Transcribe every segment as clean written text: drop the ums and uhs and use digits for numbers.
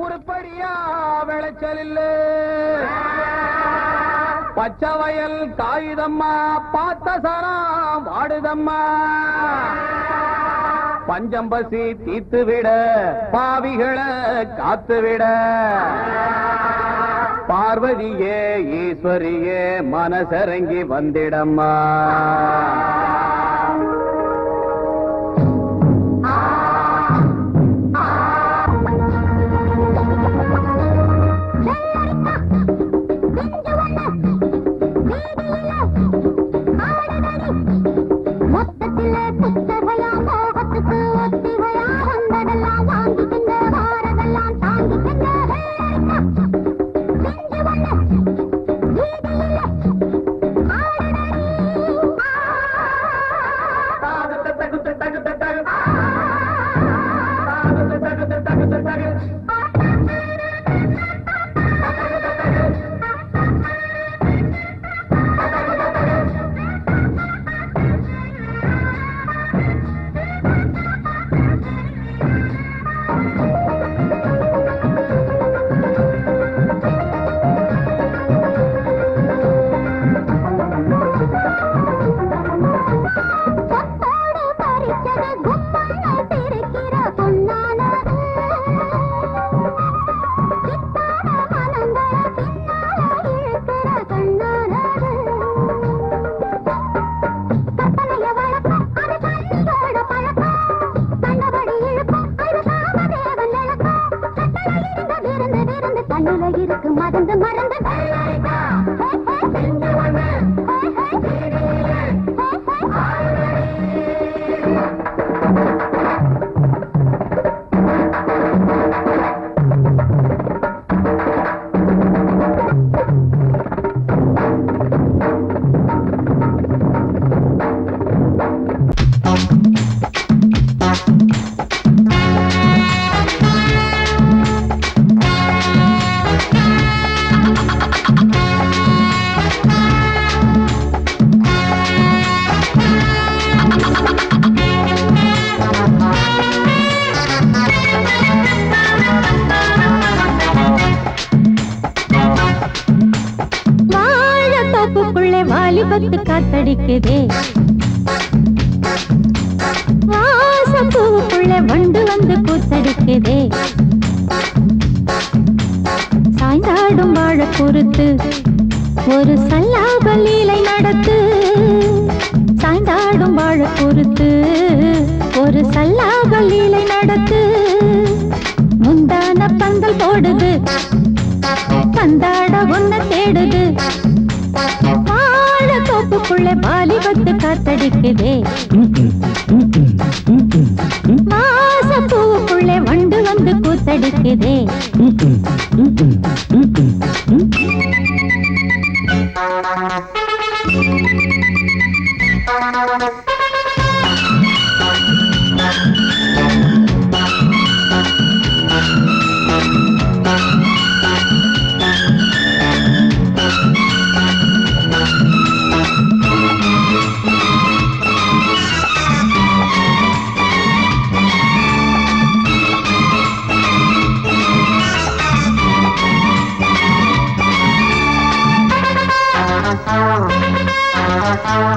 உருப்படியா விளைச்சல் இல்ல. பச்சை வயல் காயுதம்மா, பார்த்த சரம் வாடுதம்மா. பஞ்சம்பசி தீத்து விட, பாவிகளை காத்து விட. பார்வதியே ஈஸ்வரியே மனசரங்கி வந்திடம்மா. காத்தடிக்குதே வாசப்பூவுக்குள்ள வண்டு வந்து கூத்தடிக்குதே. சாய்ந்தாடும் வாழ பொறுத்து ஒரு சல்லாப லீலை நடத்து. சாய்ந்தாடும் வாழ பொறுத்து ஒரு சல்லாப லீலை நடத்து. முந்தான பந்தல் போடுது, பந்தாட ஒன்ன தேடுது. தோப்புக்குள்ளே வாலிபத்து காத்தடிக்குதே. வாசப்பூவுக்குள்ளே வண்டு வந்து கூத்தடிக்குதே.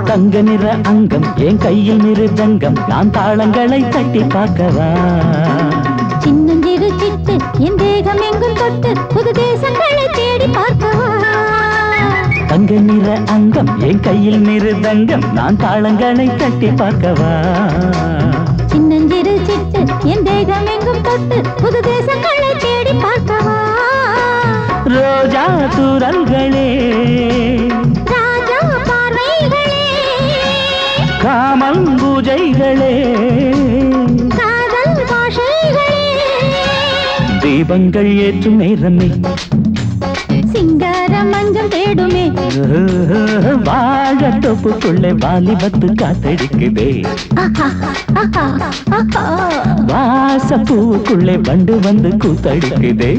தங்க நிற அங்கம் என் கையில் மிருதங்கம், நான் தாளங்களை தட்டி பார்க்கவா. சின்னஞ்சிறு சிட்டு என் தேகம் எங்கும் தொட்டு புது தேசங்களை தேடி பார்க்கவா. தங்க நிற அங்கம் என் கையில் மிருதங்கம், நான் தாளங்களை தட்டி பார்க்கவா. சின்னஞ்சிறு சிட்டு என் தேகம் எங்கும் தொட்டு புது தேசங்களை தேடி பார்க்கவா. ரோஜா தூரல்களே, ராஜா பார்வைகளே, காமல் பூஜைகளே, காதல் பாஷைகளே, தீபங்கள் ஏற்றும் நேரமே, சிங்கார மஞ்சள் தேடுமே. வாழ தொப்புக்குள்ளே வாலிபத்து காத்தடிக்குதே. வாசப்பூவுக்குள்ளே வண்டு வந்து கூத்தடிக்குதே.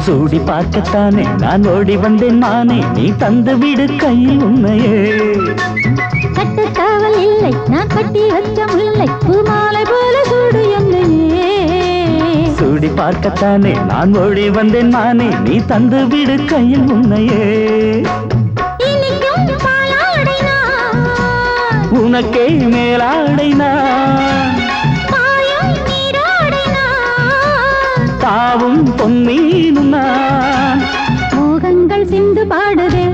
சூடி பார்க்கத்தானே நான் ஓடி வந்தேன் மானே, நீ தந்து விடு கையில் உன்னையே. கட்டுக்காவல் இல்லை, நான் கட்டி வச்ச முல்லை, பூமாலை போல சூடு என்னையே. சூடி பார்க்கத்தானே நான் ஓடி வந்தேன் மானே, நீ தந்து விடு கையில் உன்னையே. இனிக்கும் பாலாடை நான், உனக்கே மேலாடை நான், பாயும் நீராடை நான், தாவும் பொன்மீனும் நான். மோகங்கள் சிந்து பாடுதே,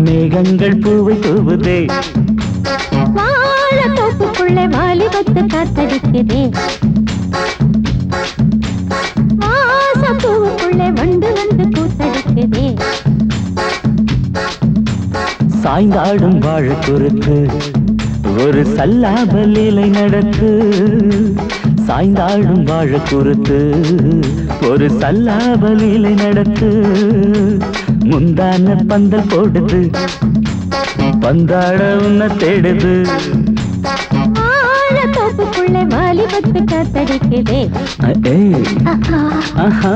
மேகங்கள் பூவை தூவுதே, வாழ தோப்புக்குள்ளே வாலிபத்து காத்தடிக்குதே. வாசப்பூவுக்குள்ளே வண்டு வந்து கூத்தடிக்குதே. சாய்ந்தாடும் வாழ குறுக்கு ஒரு சல்லாப லீலை நடக்கு. சாய்ந்தாடும் வாழ குறுக்கு ஒரு சல்லாப லீலை நடக்கு. முந்தான பந்தல் போடுது, பந்தாட உன்னை தேடுது. வாழ தோப்புக்குள்ளே வாலிபத்து காத்தடிக்குதே. ஆஹா,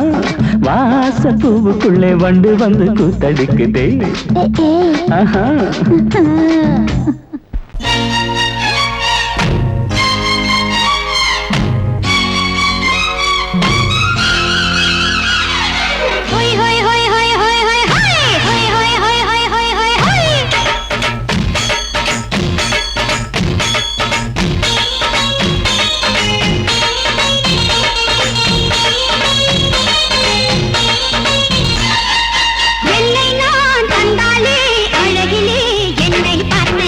வாச பூவுக்குள்ளே வண்டு வந்து கூத்தடிக்குதே. ஆஹா. என்னை நான் தந்தாலே அழகிலே என்னை பார்த்து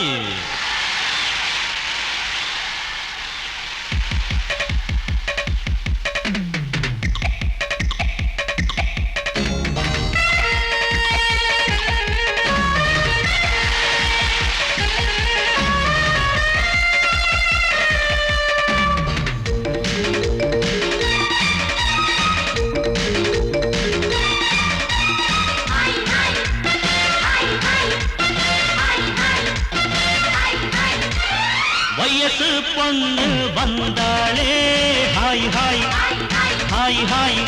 ஹாய் வயசு பொண்ணு வந்தாளே ஹாய் ஹாய் ஹாய் ஹாய்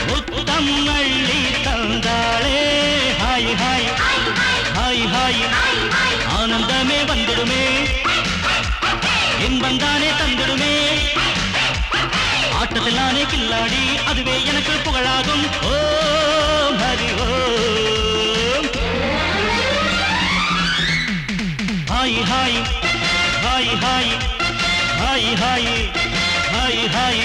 முத்தம் அள்ளி தந்தாளே ஹாய் ஹாய் ஹாய் ஹாய் ஆனந்தமே வந்துடுமே இன்பந்தானே தந்துடுமே ஆட்டத்தில் நானே கில்லாடி அதுவே எனக்கு புகழாகும் Om Hari Om hi hi hi hi hi hi hi hi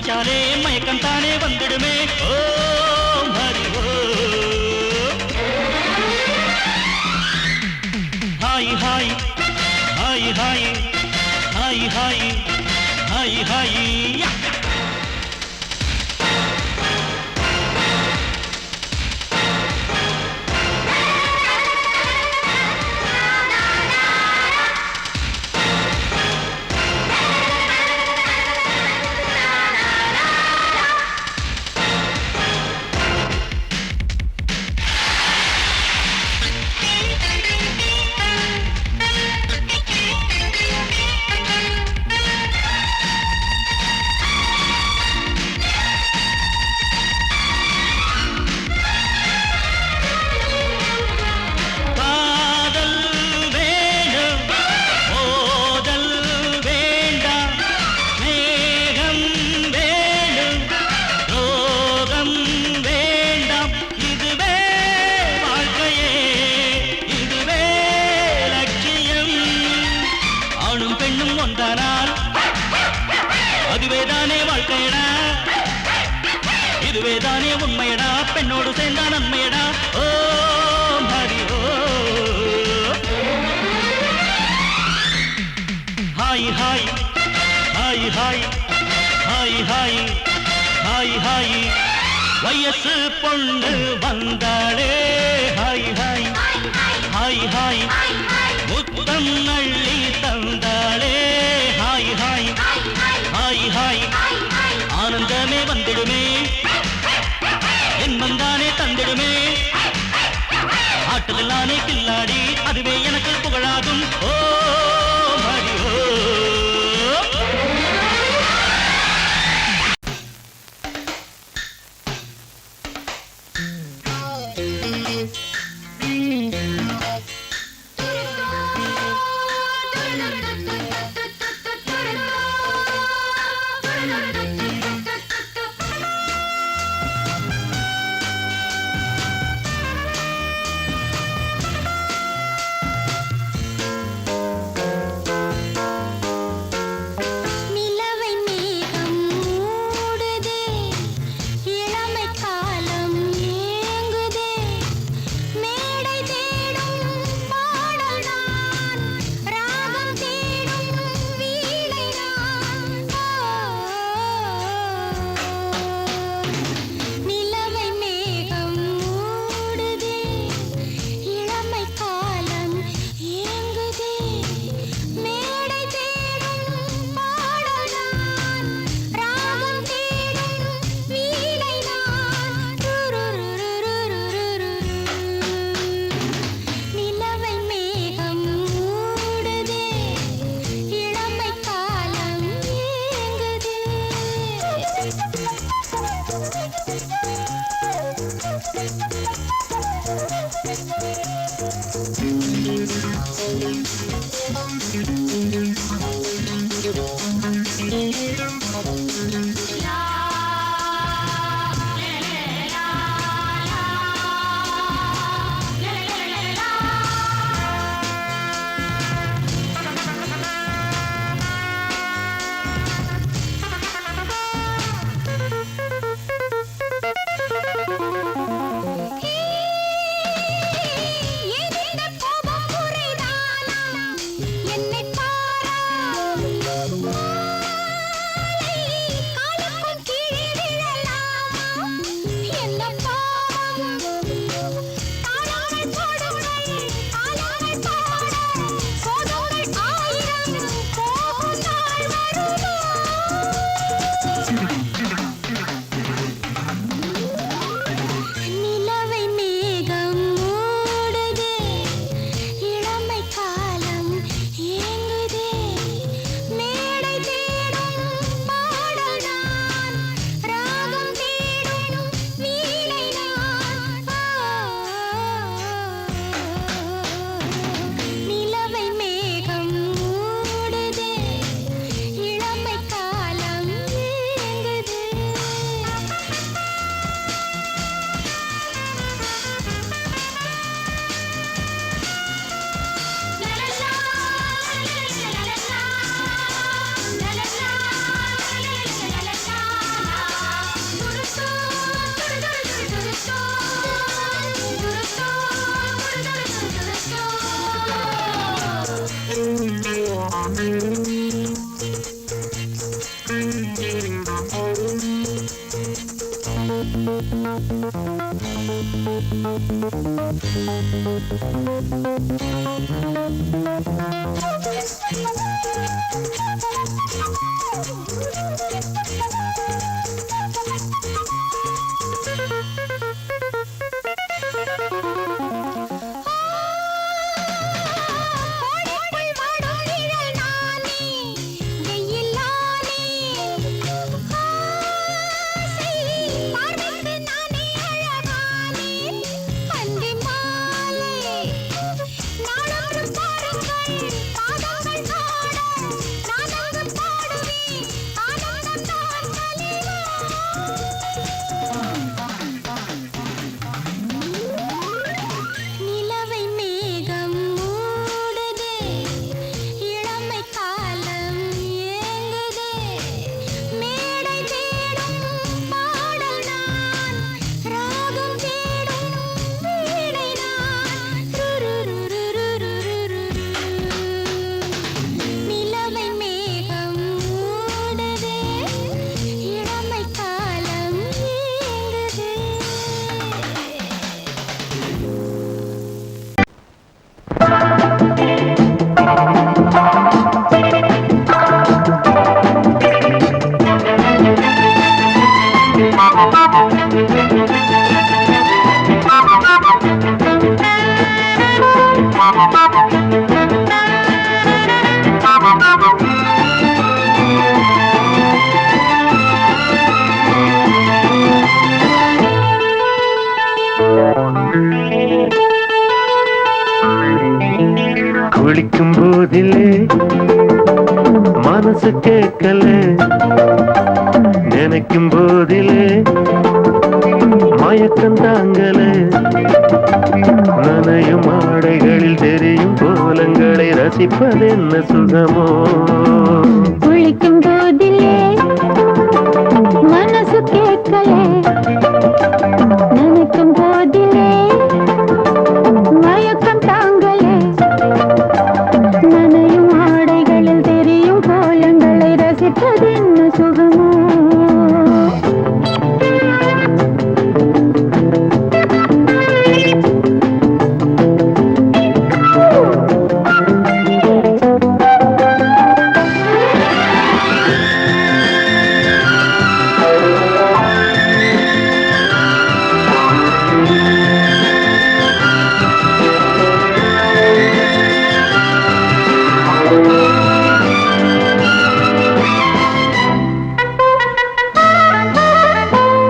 அணைச்சாலே மயக்கம் தானே வந்துடுமே Om Hari Om hi hi hi hi hi hi hi hi இதுவேதானே உண்மையடா பெண்ணோடு சேர்ந்தா நன்மையடா Om Hari Om hi hi hi hi hi hi hi hi வயசு பொண்ணு வந்தாளே ஹாய் ஹாய் ஹாய் ஹாய் முத்தம் அள்ளி தந்தாளே ஹாய் ஹாய் ஹாய் ஹாய் ஆனந்தமே வந்துடுமே என்மந்தானே தந்திடுமே ஆட்டத்தில் நானே கில்லாடி அதுவே எனக்கு புகழாகும் ஓம் ஹரி ஓம் குளிக்கும் போதிலே மனசு கேட்கல, நினைக்கும் போதிலே மயக்கம் தாங்கல, நனையும் ஆடைகளில் தெரியும் கோலங்களை ரசிப்பதென்ன சுகமோ. குளிக்கும் போதிலே மனசு கேட்கல, நினைக்கும் போதிலே மயக்கம் தாங்கலே, நனையும் ஆடைகளில் தெரியும் கோலங்களை ரசிப்பதென்ன சுகமோ.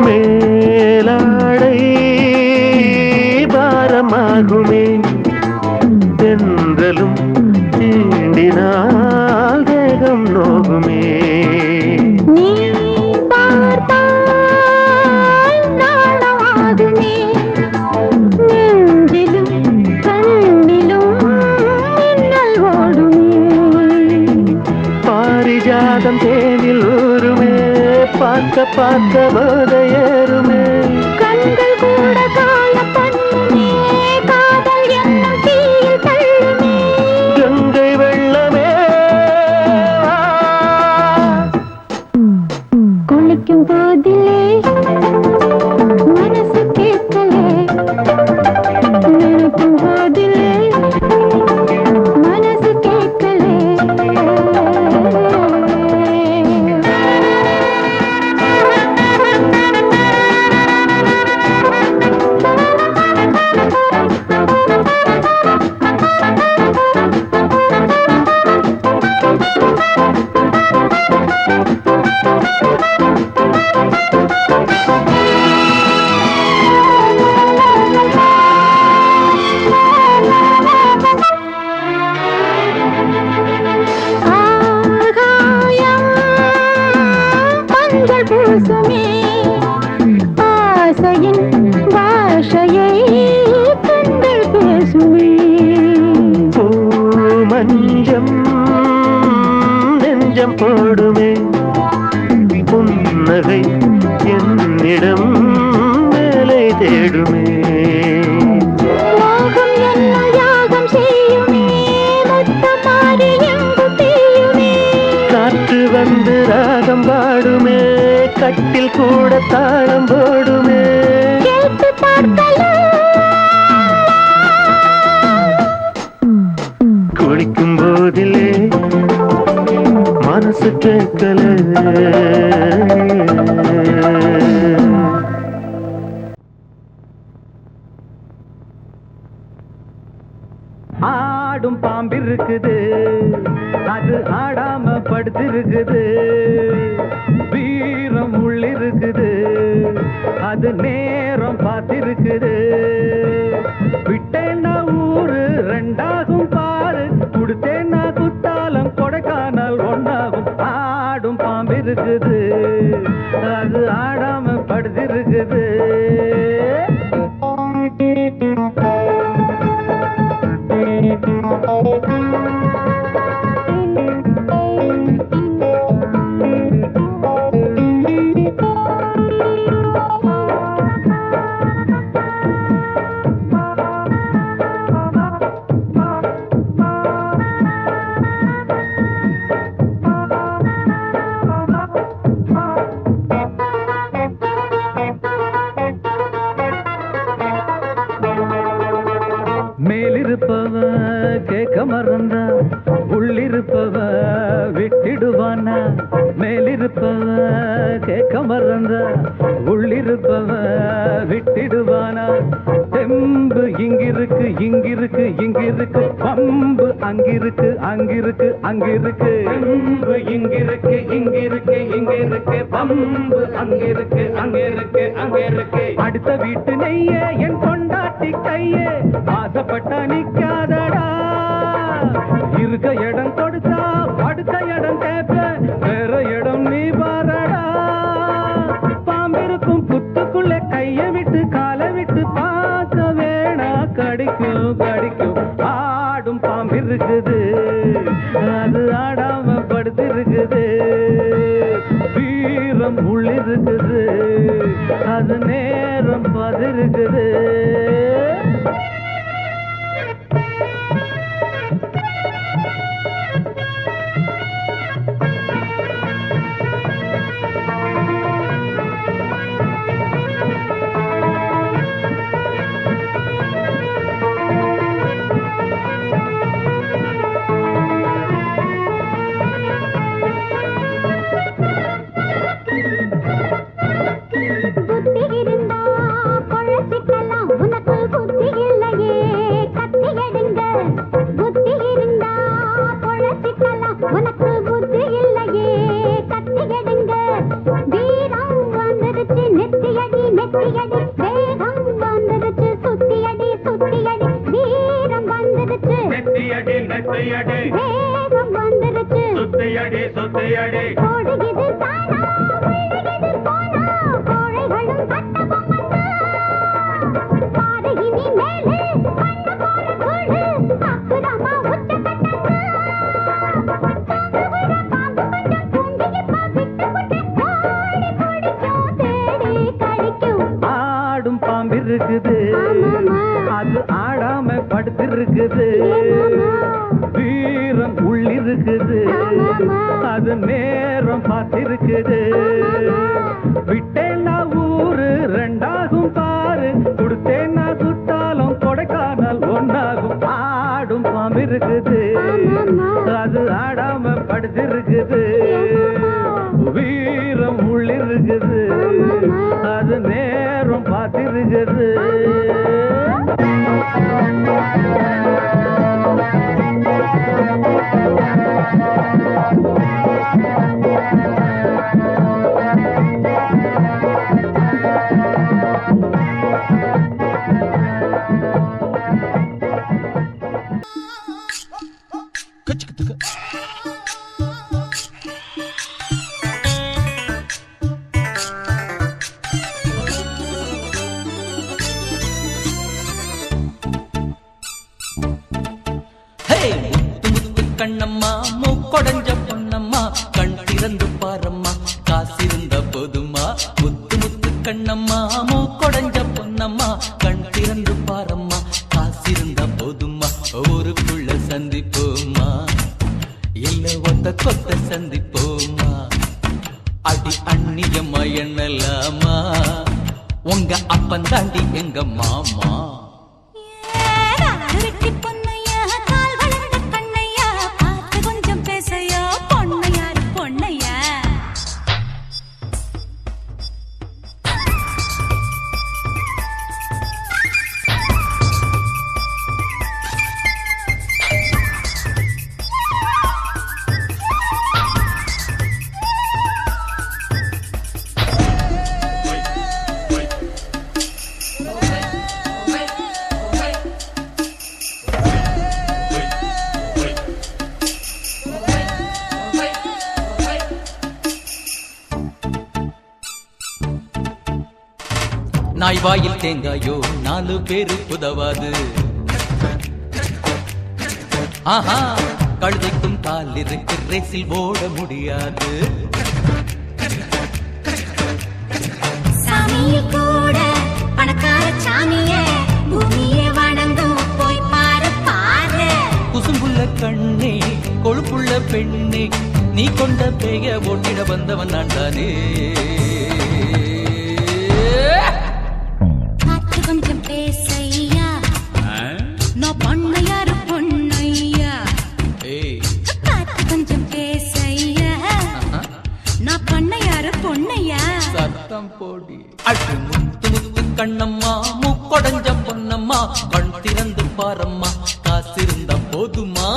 மேலாடை பாரமாகுமே, தென்றலாடை தென்றலும் தீண்டினால் தேகம் நோகுமே. நீ பார்த்தால் நாணமாகுமே, நெஞ்சிலும் கண்ணிலும் மின்னல் ஓடுமே. பாரிஜாதம் தேனில் ஊருமே, பார்க்க பார்க்க போதையேறுமே. கண்கள் கூட காய பண்ணுமே, காதல் என்னும் தீயில் தள்ளுமே. கங்கை வெள்ளமே குளிக்கும் போதிலே மனசு கேட்கலே, நினைக்கும் போதிலே மனசு கேட்கலே. ஆகாயம் மஞ்சள் பூசுமே, ஆசையின் பாஷையை கண்கள் பேசுமே. மஞ்சம் நெஞ்சம் போடுமே, புன்னகை என்னிடம் மேலே தேடுமே. மோகம் என்னும் யாகம் செய்யுமே, முத்தம் மாறி எங்கும் தீயுமே. காற்று வந்து ராகம் பாடுமே, கட்டில் கூட தாளம் போடுமே. கேட்டு பார்க்கலாம். குளிக்கும் போதிலே மனசு கேட்கல. ஆடும் பாம்பிருக்குது, அது ஆடாம படுத்திருக்குது. வீரம் உள்ளிருக்குது, அது நேரம் பார்த்திருக்குது. விட்டேன்னா ஊரு ரெண்டாகும் பாரு, கொடுத்தேன்னா குத்தாலம் கொடைக்கானல் ஒன்றாகும். ஆடும் பாம்பிருக்குது, அது ஆடாம படுத்திருக்குது. மேலிருப்பவ கேட்க மறந்தா, உள்ளிருப்பவ விட்டிடுவானா. மேலிருப்பவ கேட்க மறந்தா, உள்ளிருப்பவ விட்டிடுவானா. தெம்பு இங்கிருக்கு இங்கிருக்கு இங்கிருக்கு, பம்பு அங்கிருக்கு அங்கிருக்கு அங்கிருக்கு. தெம்பு இங்கிருக்கு இங்கிருக்கு இங்கிருக்கு, பம்பு அங்கிருக்கு அங்கிருக்கு அங்கிருக்கு. அடுத்த வீட்டு நெய்ய என் கொண்டாட்டி கையே, ஆசைப்பட்டா நிக்காதடா. இருக்க இடம் கொடுத்தா படுக்க இடம் கேட்ப, வேற இடம் நீ பாரடா. பாம்பிருக்கும் புத்துக்குள்ள கைய விட்டு காலை விட்டு பார்க்க வேணா, கடிக்கும் கடிக்கும். ஆடும் பாம்பிருக்குது, அது ஆடாம படுத்திருக்குது. வீரம் உள்ளிருக்குது, அது நேரம் பதிருக்குது. புத்தி இருந்தா பொழச்சிக்கலாம், உனக்கு புத்தி சுத்தையடி வேகம் வந்துருச்சு சுத்தையடி சுத்தையடி ஓடுகிது தானா விழுகிது போனா கோழைகளும் சட்ட பொம்மன்னா பாரு இனி மேலே பண்ண போற கூடு அக்குறமா உச்ச கட்டன்னா பாம்பு கொஞ்சம் தூங்கிப்பா விட்டு ஓடி பிடிக்கும் தேடி கடிக்கும் ஆடும் பாம்பு இருக்குது அது ஆடாம படுத்திருக்குது வீரம் உள்ளிருக்குது அது நேரம் பார்த்திருக்குது விட்டேன்னா ஊரு ரெண்டாகும் பாரு கொடுத்தேன்னா குத்தாலும் கொடைக்கானல் ஒன்னாகும் ஆடும் பாம்பு இருக்குது அது ஆடாம படுத்திருக்குது வீரம் உள்ளிருக்குது அது நேரம் பார்த்திருக்குது கண்ணம்மா மூக்கொடைஞ்ச பொன்னம்மா கண் திறந்து பாரம்மா காசிருந்த போதுமா முத்து முத்து கண்ணம்மா மூக்கொடைஞ்ச பொன்னம்மா கண் திறந்து பாரம்மா காசிருந்த போதுமா ஊருக்குள்ள சந்திப்போமா இல்ல ஒத்த கொத்த சந்திப்போமா அடி அண்ணியம்மா எண்ணலாமா உங்க அப்பன் தாண்டி எங்க மாமா நாய் வாயில் தேங்காயோ 4 பேரு உதவாது ஆஹா கழுதைக்கும் கால் இருக்கு ரேசில் ஓட முடியாது சாமியை கூட பணக்கார சாமியே பூமியே வணங்கும் போய் பாரு பாரு குசும்புள்ள கண்ணே கொழுப்புள்ள பெண்ணே நீ கொண்ட பேய ஓட்டிட வந்தவன் நான் தானே கொஞ்சம் பேசையா நான் பொண்ணையாரு பொண்ணையா காத்து கொஞ்சம் பேசையா நான் பொண்ணையாரு பொண்ணையா சத்தம் போடி அட்டு முத்து முத்து கண்ணம்மா மூக்கொடைஞ்ச பொன்னம்மா கண் திறந்து பாரம்மா காசிருந்த போதுமா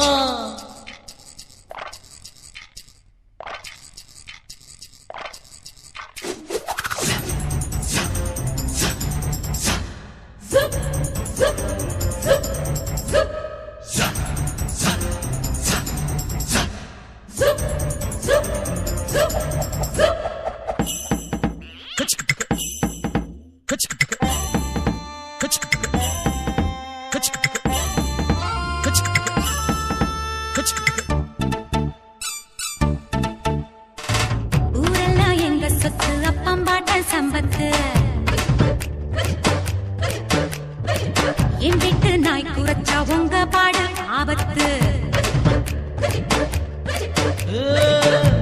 ஊரெல்லாம் எங்க சொத்து அப்பம்பாட்டன் சம்பத்து என் வீட்டு நாய் குறைச்சா உங்க பாடு ஆபத்து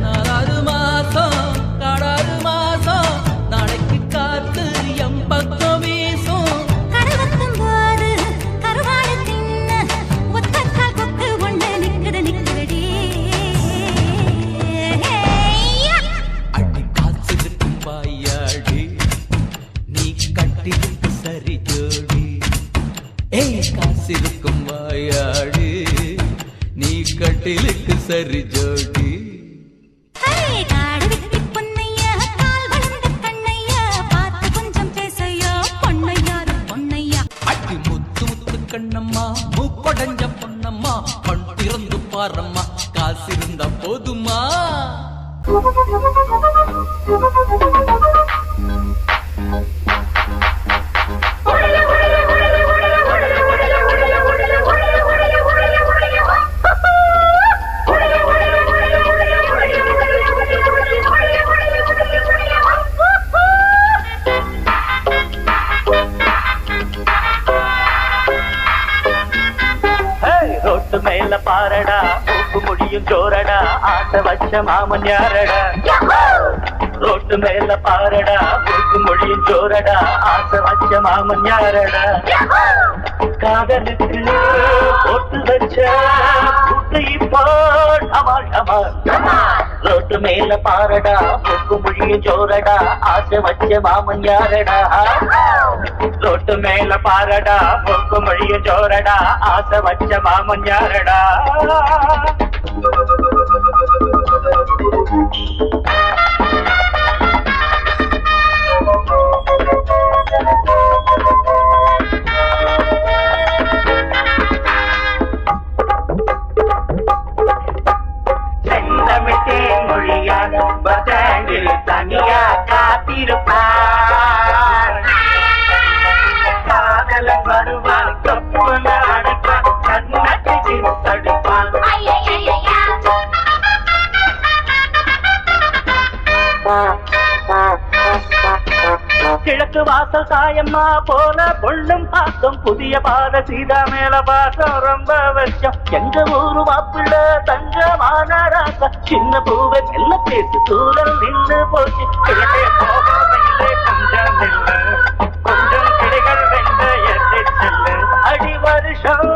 4 மாசம் காடாறு மாசம் நாளைக்கு காத்து எம்பக்கம் வீசும் கருவத்தும் போது கருவாடு தின்ன ஒத்தக்கால் கொக்கு ஒண்ணு நிக்குதடி அடி காத்திருக்கும் வாயாடி நீ கட்டிருக்கு சரி ஜோடி ஏய் காசிருக்கும் வாயாடி நீ கட்டிலுக்கு சரி ஜோடி காடு விட்டு பொன்னையா கால் வளர்ந்த கண்ணையா பார்த்து கொஞ்சம் பேசையா பொன்னையாரு பொன்னையா அடி முத்து முத்து கண்ணம்மா மூக்கொடைஞ்ச பொன்னம்மா கண் திறந்து பாரம்மா காசிருந்த போதுமா ரோட்டு மேல பாரடா மூக்கு முடியும் ஜோரடா ஆட்ட வச்ச மாமன் யாரடா ரோட்டு மேல பாரடா மூக்கு முடியும் ஜோரடா ஆட்ட வச்ச மாமன் யாரடா காதலுக்கு போட்டு வச்ச குட்டை போல் டமால் டமால் ரோட்டு மேல பாரடா மூக்கு முடியும் ஜோரடா ஆசை வச்ச மாமன் யாரடா ரோட்டு மேல பாரடா மூக்கு முடியும் ஜோரடா ஆசை வச்ச மாமன் யாரடா செந்தமிழ்த்தேன் மொழியால் பதங்கில் தனியா காத்திருப்பார் காதலன் வருவான் கப்பல அடைப்பான் கண்ணத்தை தடுப்பான் கிழக்கு வாசல் சாயம்மா போல பொள்ளும் பாசம் புதிய பாத சீதா மேல பாசம் ரொம்ப வருஷம் எங்க ஊரு மாப்பிள்ள தங்கமான ராசா சின்ன பூவை மெல்ல பேசு தூரல் நின்று போச்சு கிழக்கே போகவில்லை கொஞ்சம் இல்லை கொஞ்சம் கிளைகள் வெந்த எட்டு செல்லு அடி வருஷம்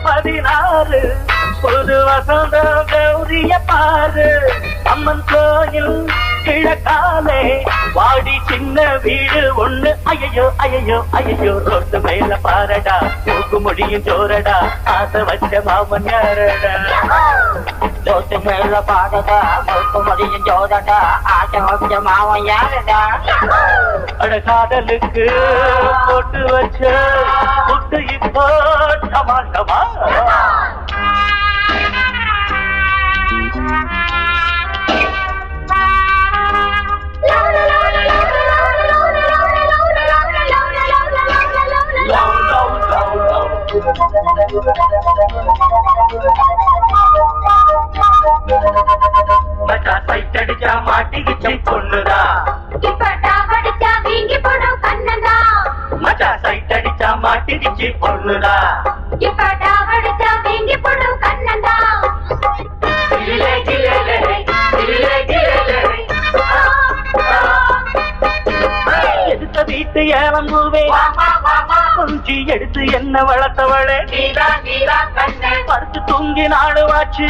16 புது வசந்தம் கௌரிய பாரு அம்மன் கோயில் கிழக்காலே வாடி சின்ன வீடு ஒண்ணு ஐயோ ஐயோ ஐயோ ரோட்டு மேல பாரடா மூக்கு முடியும் ஜோரடா ஆசை வச்ச மாமன் யாரடா ரோட்டு மேல பாரடா மூக்கு முடியும் ஜோரடா ஆசை வச்ச மாமன் யாரடா அட காதலுக்கு போட்டு வச்ச புட்டு இப்போ டமால் டமால் மச்சா சைட்டடிச்சா மாட்டிக்கிச்சு பொண்ணுதா மச்சா சைட்டடிச்சா மாட்டிக்கிச்சு பொண்ணுதா எடுத்த வீட்டு ஏவம்பூவே கொஞ்சி எடுத்து என்ன வளர்த்தவளே படுத்து தூங்கி நாடுவாச்சு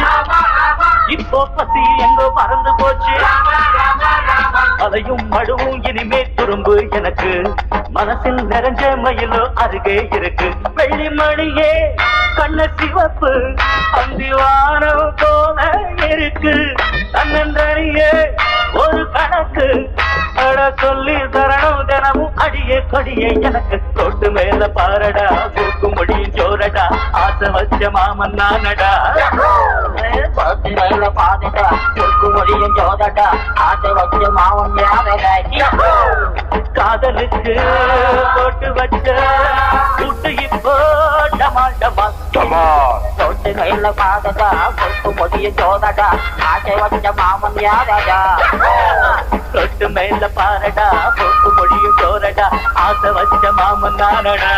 இப்போ பசி எங்கோ பறந்து போச்சு அதையும் மடுவும் இனிமே துரும்பு எனக்கு மனசில் நிறைஞ்ச மயிலோ அருகே இருக்கு வெள்ளி மணியே கண்ண சிவப்பு அந்திவானம் போல இருக்கு தன்னந்தனியே ஒரு கணக்கு அட சொல்லி தரணும் தினமும் அடியே கொடியே எனக்கு தொட்டு மேல பாரடா மூக்கு முடியும் ஜோரடா ஆசை வச்ச மாமன் நானடா தொட்டு மேல பாரடா மூக்கு முடியும் ஜோரடா ஆசை வச்ச மாமன் யாரடா காதலுக்கு போட்டு வச்ச கூட்டு இப்போ டமால் டமால் தொட்டு மேல பாரடா மூக்கு முடியும் ஜோரடா ஆசை வச்ச மாமன் யாரடா தொட்டு மேல பாரடா மூக்கு முடியும் ஜோரடா ஆசை வச்ச மாமன் நானடா